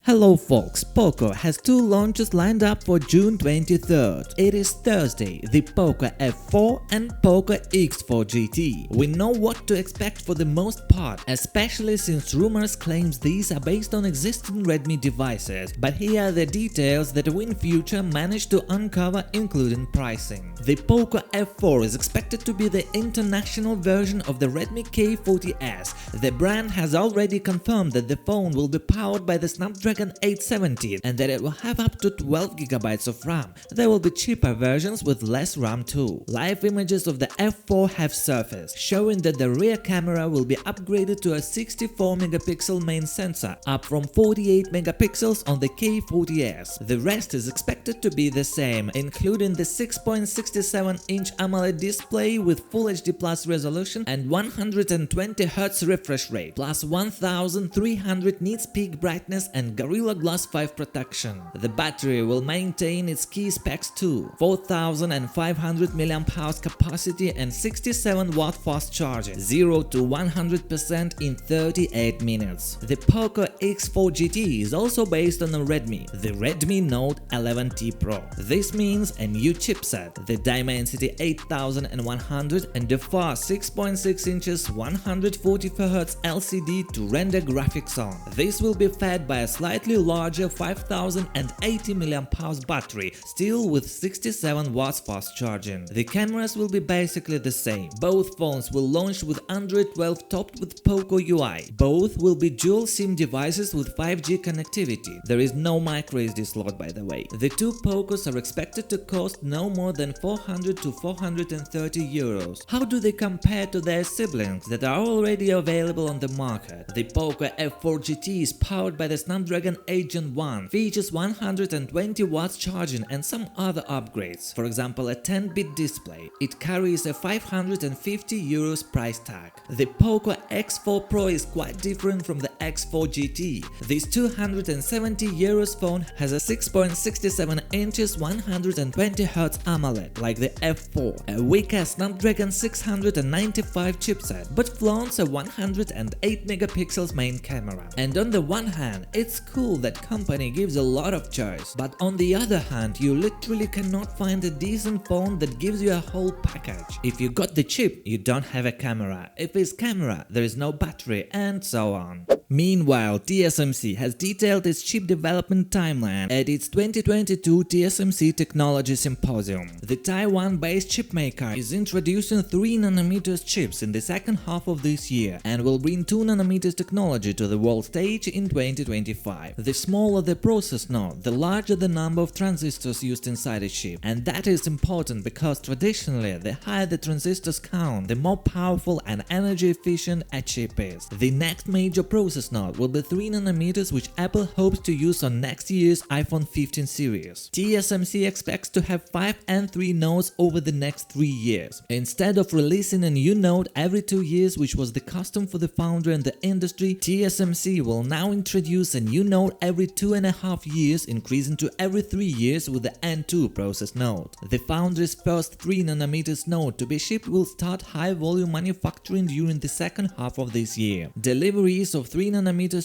Hello folks, Poco has two launches lined up for June 23rd. It is Thursday, the Poco F4 and Poco X4 GT. We know what to expect for the most part, especially since rumors claims these are based on existing Redmi devices, but here are the details that WinFuture managed to uncover, including pricing. The Poco F4 is expected to be the international version of the Redmi K40S. The brand has already confirmed that the phone will be powered by the Snapdragon 870 and that it will have up to 12GB of RAM. There will be cheaper versions with less RAM too. Live images of the F4 have surfaced, showing that the rear camera will be upgraded to a 64-megapixel main sensor, up from 48 megapixels on the K40S. The rest is expected to be the same, including the 6.67-inch AMOLED display with Full HD Plus resolution and 120Hz refresh rate, plus 1300 nits peak brightness and Gorilla Glass 5 protection. The battery will maintain its key specs too: 4500 mAh capacity and 67W fast charging, 0 to 100% in 38 minutes. The Poco X4 GT is also based on a Redmi, the Redmi Note 11T Pro. This means a new chipset, the Dimensity 8100 and the fast 6.6 inches 144Hz LCD to render graphics on. This will be fed by a slightly larger 5080 mAh battery, still with 67W fast charging. The cameras will be basically the same. Both phones will launch with Android 12 topped with Poco UI. Both will be dual SIM devices with 5G connectivity. There is no microSD slot, by the way. The two Pocos are expected to cost no more than 400 to 430 euros. How do they compare to their siblings that are already available on the market? The Poco F4 GT is powered by the Snapdragon 8 Gen 1, features 120W charging and some other upgrades, for example a 10-bit display. It carries a 550 euros price tag. The Poco X4 Pro is quite different from the X4 GT. This 270 euros phone has a 6.67 inches 120Hz AMOLED like the F4, a weaker Snapdragon 695 chipset, but flaunts a 108 megapixels main camera. And on the one hand, it's cool that company gives a lot of choice, but on the other hand, you literally cannot find a decent phone that gives you a whole package. If you got the chip, you don't have a camera. If it's camera, there is no battery, and so on. Meanwhile, TSMC has detailed its chip development timeline at its 2022 TSMC Technology Symposium. The Taiwan-based chipmaker is introducing 3nm chips in the second half of this year and will bring 2nm technology to the world stage in 2025. The smaller the process node, the larger the number of transistors used inside a chip. And that is important because traditionally, the higher the transistors count, the more powerful and energy efficient a chip is. The next major process node will be 3nm, which Apple hopes to use on next year's iPhone 15 series. TSMC expects to have 5 and 3 nodes over the next 3 years. Instead of releasing a new node every 2 years, which was the custom for the foundry and the industry, TSMC will now introduce a new node every 2.5 years, increasing to every 3 years with the N2 process node. The foundry's first 3nm node to be shipped will start high-volume manufacturing during the second half of this year. Deliveries of 3nm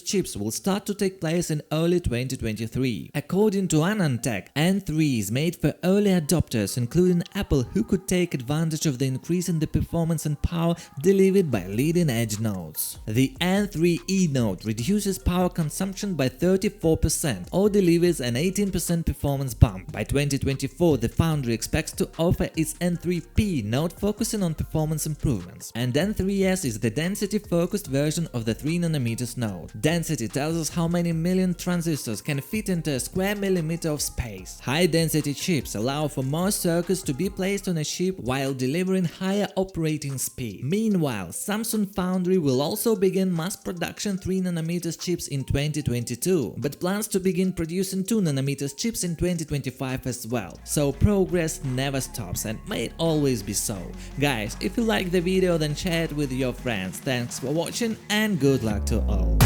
chips will start to take place in early 2023. According to AnandTech, N3 is made for early adopters, including Apple, who could take advantage of the increase in the performance and power delivered by leading-edge nodes. The N3E node reduces power consumption by 34% or delivers an 18% performance bump. By 2024, the foundry expects to offer its N3P node focusing on performance improvements. And N3S is the density-focused version of the 3nm node. Density tells us how many million transistors can fit into a square millimeter of space. High-density chips allow for more circuits to be placed on a chip while delivering higher operating speed. Meanwhile, Samsung Foundry will also begin mass production 3nm chips in 2022, but plans to begin producing 2nm chips in 2025 as well. So progress never stops and may it always be so. Guys, if you like the video, then share it with your friends. Thanks for watching and good luck to all.